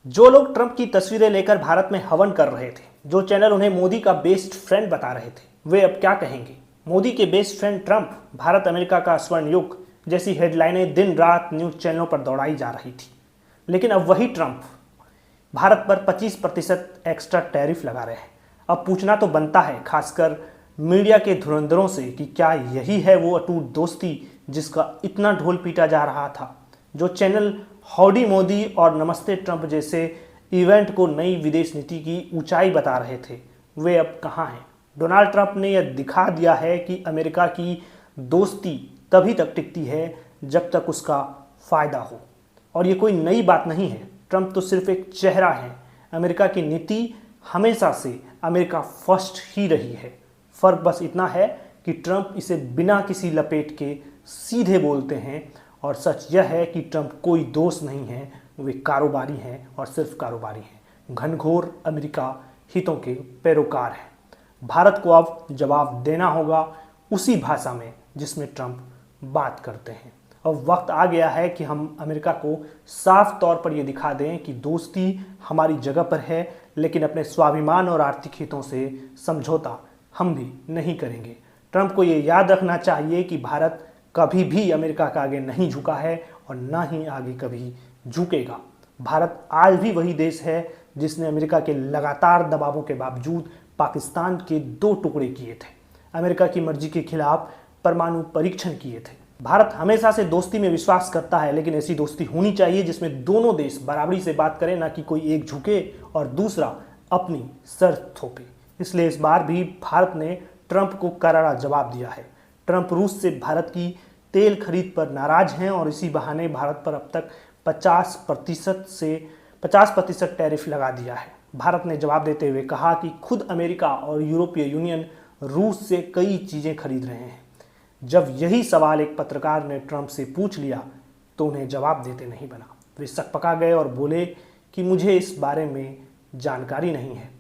जो लोग ट्रंप की तस्वीरें लेकर भारत में हवन कर रहे थे, जो चैनल उन्हें मोदी का बेस्ट फ्रेंड बता रहे थे, वे अब क्या कहेंगे। मोदी के best friend Trump, Bharat America का स्वर्ण युग जैसी हेडलाइनें दिन रात न्यूज चैनलों पर दौड़ाई जा रही थी। लेकिन अब वही ट्रंप भारत पर 25% एक्स्ट्रा टैरिफ लगा रहे हैं। अब पूछना तो बनता है, खासकर मीडिया के धुरंधरों से, कि क्या यही है वो अटूट दोस्ती जिसका इतना ढोल पीटा जा रहा था। जो चैनल हाउडी मोदी और नमस्ते ट्रंप जैसे इवेंट को नई विदेश नीति की ऊंचाई बता रहे थे, वे अब कहाँ हैं। डोनाल्ड ट्रंप ने यह दिखा दिया है कि अमेरिका की दोस्ती तभी तक टिकती है जब तक उसका फायदा हो। और ये कोई नई बात नहीं है। ट्रंप तो सिर्फ एक चेहरा है। अमेरिका की नीति हमेशा से अमेरिका फर्स्ट ही रही है। फर्क बस इतना है कि ट्रंप इसे बिना किसी लपेट के सीधे बोलते हैं। और सच यह है कि ट्रंप कोई दोस्त नहीं है, वे कारोबारी हैं और सिर्फ कारोबारी हैं। घनघोर अमेरिका हितों के पैरोकार हैं। भारत को अब जवाब देना होगा उसी भाषा में जिसमें ट्रंप बात करते हैं। अब वक्त आ गया है कि हम अमेरिका को साफ तौर पर यह दिखा दें कि दोस्ती हमारी जगह पर है, लेकिन अपने स्वाभिमान और आर्थिक हितों से समझौता हम भी नहीं करेंगे। ट्रंप को यह याद रखना चाहिए कि भारत कभी भी अमेरिका के आगे नहीं झुका है और ना ही आगे कभी झुकेगा। भारत आज भी वही देश है जिसने अमेरिका के लगातार दबावों के बावजूद पाकिस्तान के 2 टुकड़े किए थे, अमेरिका की मर्जी के खिलाफ परमाणु परीक्षण किए थे। भारत हमेशा से दोस्ती में विश्वास करता है, लेकिन ऐसी दोस्ती होनी चाहिए जिसमें दोनों देश बराबरी से बात करें, ना कि कोई एक झुके और दूसरा अपनी शर्त थोपे। इसलिए इस बार भी भारत ने ट्रंप को करारा जवाब दिया है। ट्रंप रूस से भारत की तेल खरीद पर नाराज हैं और इसी बहाने भारत पर अब तक 50% टैरिफ लगा दिया है। भारत ने जवाब देते हुए कहा कि खुद अमेरिका और यूरोपीय यूनियन रूस से कई चीज़ें खरीद रहे हैं। जब यही सवाल एक पत्रकार ने ट्रंप से पूछ लिया तो उन्हें जवाब देते नहीं बना। वे सकपका गए और बोले कि मुझे इस बारे में जानकारी नहीं है।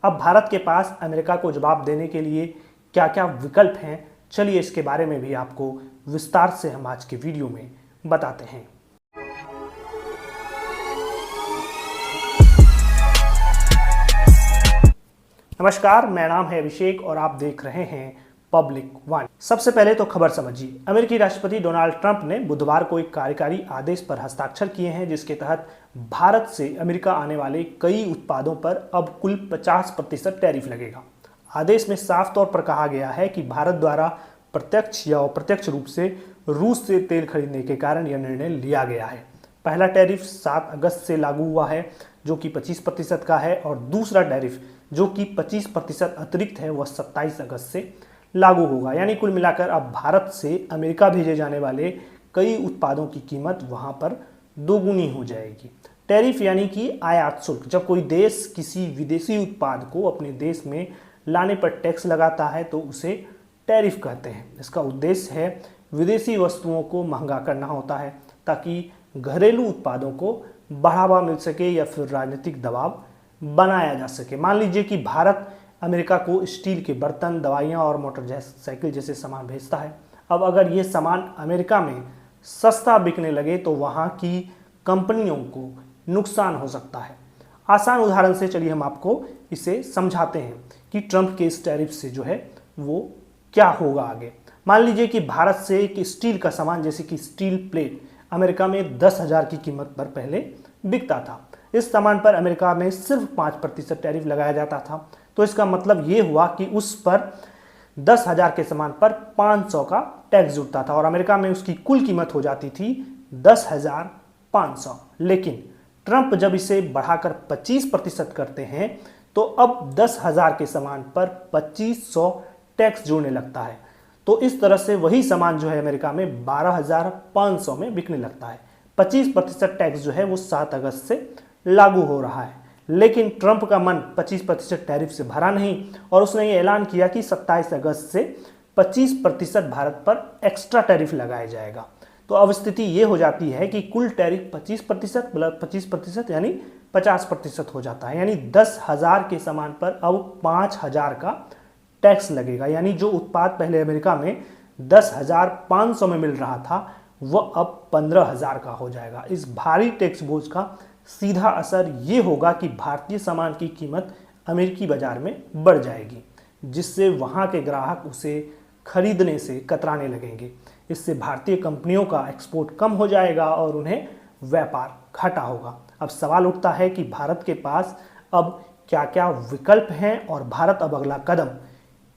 अब भारत के पास अमेरिका को जवाब देने के लिए क्या क्या विकल्प हैं, चलिए इसके बारे में भी आपको विस्तार से हम आज के वीडियो में बताते हैं। नमस्कार, मेरा नाम है अभिषेक और आप देख रहे हैं पब्लिक वन। सबसे पहले तो खबर समझिए। अमेरिकी राष्ट्रपति डोनाल्ड ट्रंप ने बुधवार को एक कार्यकारी आदेश पर हस्ताक्षर किए हैं, जिसके तहत भारत से अमेरिका आने वाले कई उत्पादों पर अब कुल 50% टैरिफ लगेगा। आदेश में साफ तौर पर कहा गया है कि भारत द्वारा प्रत्यक्ष या अप्रत्यक्ष रूप से रूस से तेल खरीदने के कारण यह निर्णय लिया गया है। पहला टैरिफ 7 अगस्त से लागू हुआ है, जो कि 25% का है, और दूसरा टैरिफ जो कि 25% अतिरिक्त है, वह 27 अगस्त से लागू होगा। यानी कुल मिलाकर अब भारत से अमेरिका भेजे जाने वाले कई उत्पादों की कीमत वहां पर दोगुनी हो जाएगी। टैरिफ यानी कि आयात शुल्क। जब कोई देश किसी विदेशी उत्पाद को अपने देश में लाने पर टैक्स लगाता है तो उसे टैरिफ कहते हैं। इसका उद्देश्य है विदेशी वस्तुओं को महंगा करना होता है, ताकि घरेलू उत्पादों को बढ़ावा मिल सके या फिर राजनीतिक दबाव बनाया जा सके। मान लीजिए कि भारत अमेरिका को स्टील के बर्तन, दवाइयाँ और मोटरसाइकिल जैसे सामान भेजता है। अब अगर ये सामान अमेरिका में सस्ता बिकने लगे तो वहाँ की कंपनियों को नुकसान हो सकता है। आसान उदाहरण से चलिए हम आपको इसे समझाते हैं कि ट्रंप के इस टैरिफ से जो है वो क्या होगा आगे। मान लीजिए कि भारत से एक स्टील का सामान, जैसे कि स्टील प्लेट, अमेरिका में 10,000 की कीमत पर पहले बिकता था। इस सामान पर अमेरिका में सिर्फ 5% टैरिफ लगाया जाता था। तो इसका मतलब ये हुआ कि उस पर 10,000 के सामान पर 500 का टैक्स जुड़ता था और अमेरिका में उसकी कुल कीमत हो जाती थी 10,500। लेकिन ट्रंप जब इसे बढ़ाकर 25% करते हैं तो अब 10,000 के सामान पर 2500 टैक्स जुड़ने लगता है। तो इस तरह से वही सामान जो है अमेरिका में 12,500 में बिकने लगता है। 25% टैक्स जो है वो 7 अगस्त से लागू हो रहा है। लेकिन ट्रंप का मन 25% टैरिफ से भरा नहीं और उसने ये ऐलान किया कि 27 अगस्त से 25% भारत पर एक्स्ट्रा टैरिफ लगाया जाएगा। तो अब स्थिति ये हो जाती है कि कुल टैरिफ 25% प्लस 25% यानी 50% हो जाता है। यानी 10,000 के सामान पर अब 5,000 का टैक्स लगेगा। यानी जो उत्पाद पहले अमेरिका में 10,500 में मिल रहा था वह अब 15,000 का हो जाएगा। इस भारी टैक्स बोझ का सीधा असर ये होगा कि भारतीय सामान की कीमत अमेरिकी बाजार में बढ़ जाएगी, जिससे वहाँ के ग्राहक उसे खरीदने से कतराने लगेंगे। इससे भारतीय कंपनियों का एक्सपोर्ट कम हो जाएगा और उन्हें व्यापार घाटा होगा। अब सवाल उठता है कि भारत के पास अब क्या क्या विकल्प हैं और भारत अब अगला कदम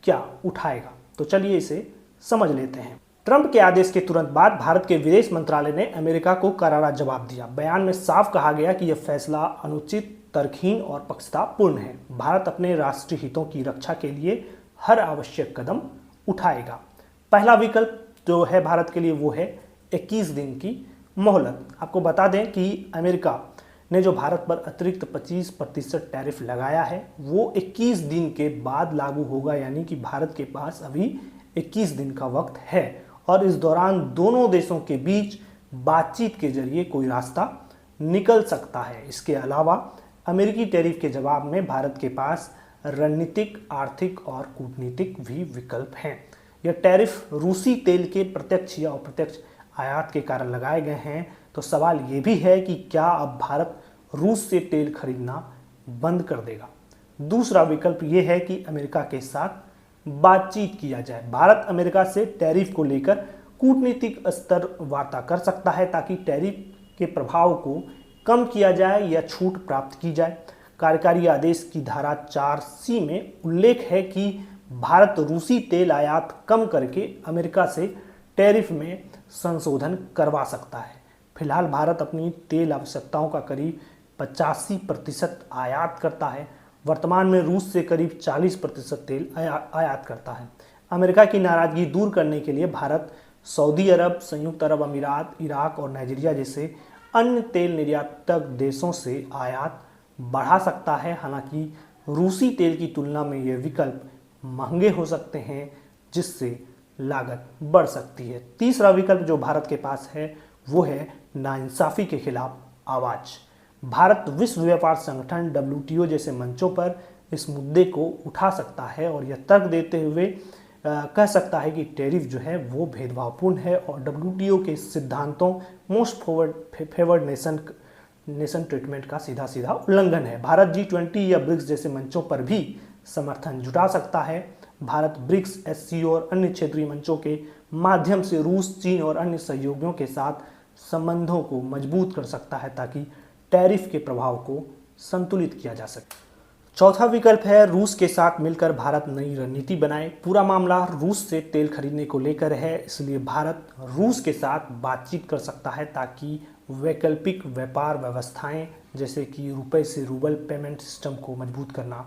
क्या उठाएगा। तो चलिए इसे समझ लेते हैं। ट्रंप के आदेश के तुरंत बाद भारत के विदेश मंत्रालय ने अमेरिका को करारा जवाब दिया। बयान में साफ कहा गया कि यह फैसला अनुचित, तर्कहीन और पक्षपातपूर्ण है। भारत अपने राष्ट्रीय हितों की रक्षा के लिए हर आवश्यक कदम उठाएगा। पहला विकल्प जो है भारत के लिए वो है 21 दिन की मोहलत। आपको बता दें कि अमेरिका ने जो भारत पर अतिरिक्त 25% टैरिफ लगाया है वो 21 दिन के बाद लागू होगा, यानी कि भारत के पास अभी 21 दिन का वक्त है और इस दौरान दोनों देशों के बीच बातचीत के जरिए कोई रास्ता निकल सकता है। इसके अलावा अमेरिकी टैरिफ के जवाब में भारत के पास रणनीतिक, आर्थिक और कूटनीतिक भी विकल्प हैं। यह टैरिफ रूसी तेल के प्रत्यक्ष या अप्रत्यक्ष आयात के कारण लगाए गए हैं। तो सवाल ये भी है कि क्या अब भारत रूस से तेल खरीदना बंद कर देगा। दूसरा विकल्प ये है कि अमेरिका के साथ बातचीत किया जाए। भारत अमेरिका से टैरिफ को लेकर कूटनीतिक स्तर वार्ता कर सकता है ताकि टैरिफ के प्रभाव को कम किया जाए या छूट प्राप्त की जाए। कार्यकारी आदेश की धारा 4C में उल्लेख है कि भारत रूसी तेल आयात कम करके अमेरिका से टैरिफ में संशोधन करवा सकता है। फिलहाल भारत अपनी तेल आवश्यकताओं का करीब 85% आयात करता है। वर्तमान में रूस से करीब 40% तेल आयात करता है। अमेरिका की नाराजगी दूर करने के लिए भारत सऊदी अरब, संयुक्त अरब अमीरात, इराक और नाइजीरिया जैसे अन्य तेल निर्यातक देशों से आयात बढ़ा सकता है। हालांकि रूसी तेल की तुलना में ये विकल्प महंगे हो सकते हैं, जिससे लागत बढ़ सकती है। तीसरा विकल्प जो भारत के पास है वो है नाइंसाफी के खिलाफ आवाज। भारत विश्व व्यापार संगठन WTO जैसे मंचों पर इस मुद्दे को उठा सकता है और यह तर्क देते हुए कह सकता है कि टैरिफ जो है वो भेदभावपूर्ण है और WTO के सिद्धांतों मोस्ट फेवर्ड नेशन ट्रीटमेंट का सीधा सीधा उल्लंघन है। भारत G20 या ब्रिक्स जैसे मंचों पर भी समर्थन जुटा सकता है। भारत ब्रिक्स, SCO और अन्य क्षेत्रीय मंचों के माध्यम से रूस, चीन और अन्य सहयोगियों के साथ संबंधों को मजबूत कर सकता है ताकि टैरिफ के प्रभाव को संतुलित किया जा सके। चौथा विकल्प है रूस के साथ मिलकर भारत नई रणनीति बनाए। पूरा मामला रूस से तेल खरीदने को लेकर है, इसलिए भारत रूस के साथ बातचीत कर सकता है ताकि वैकल्पिक व्यापार व्यवस्थाएं जैसे कि रुपए से रूबल पेमेंट सिस्टम को मजबूत करना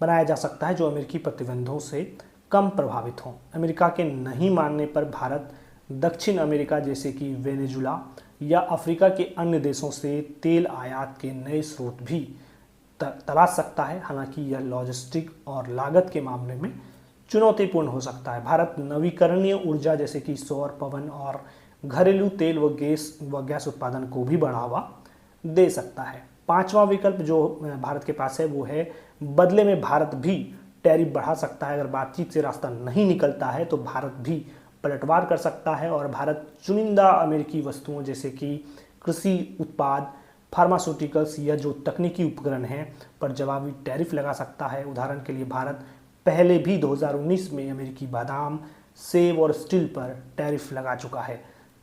बनाया जा सकता है, जो अमेरिकी प्रतिबंधों से कम प्रभावित हों। अमेरिका के नहीं मानने पर भारत दक्षिण अमेरिका जैसे कि वेनेजुला या अफ्रीका के अन्य देशों से तेल आयात के नए स्रोत भी तलाश सकता है। हालांकि यह लॉजिस्टिक और लागत के मामले में चुनौतीपूर्ण हो सकता है। भारत नवीकरणीय ऊर्जा जैसे कि सौर, पवन और घरेलू तेल व गैस उत्पादन को भी बढ़ावा दे सकता है। पांचवा विकल्प जो भारत के पास है वो है बदले में भारत भी टैरिफ बढ़ा सकता है। अगर बातचीत से रास्ता नहीं निकलता है तो भारत भी पलटवार कर सकता है और भारत चुनिंदा अमेरिकी वस्तुओं जैसे कि कृषि उत्पाद, फार्मास्यूटिकल्स या जो तकनीकी उपकरण हैं पर जवाबी टैरिफ लगा सकता है। उदाहरण के लिए भारत पहले भी 2019 में अमेरिकी बादाम, सेब और स्टील पर टैरिफ लगा चुका है।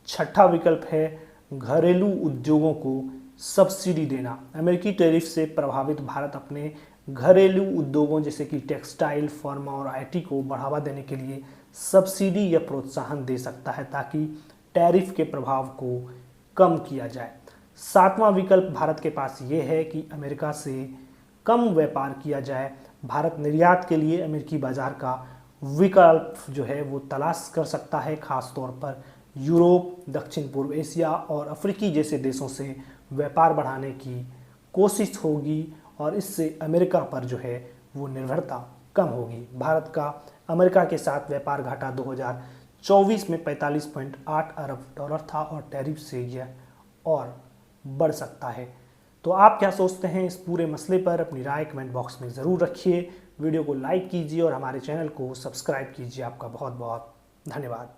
छठा विकल्प है घरेलू उद्योगों को सब्सिडी देना। अमेरिकी टैरिफ से प्रभावित भारत अपने घरेलू उद्योगों जैसे कि टेक्सटाइल, फार्मा और IT को बढ़ावा देने के लिए सब्सिडी या प्रोत्साहन दे सकता है ताकि टैरिफ के प्रभाव को कम किया जाए। सातवां विकल्प भारत के पास ये है कि अमेरिका से कम व्यापार किया जाए। भारत निर्यात के लिए अमेरिकी बाजार का विकल्प जो है वो तलाश कर सकता है, खासतौर पर यूरोप, दक्षिण पूर्व एशिया और अफ्रीकी जैसे देशों से व्यापार बढ़ाने की कोशिश होगी और इससे अमेरिका पर जो है वो निर्भरता कम होगी। भारत का अमेरिका के साथ व्यापार घाटा 2024 में 45.8 अरब डॉलर था और टैरिफ से यह और बढ़ सकता है। तो आप क्या सोचते हैं इस पूरे मसले पर? अपनी राय कमेंट बॉक्स में ज़रूर रखिए। वीडियो को लाइक कीजिए और हमारे चैनल को सब्सक्राइब कीजिए। आपका बहुत बहुत धन्यवाद।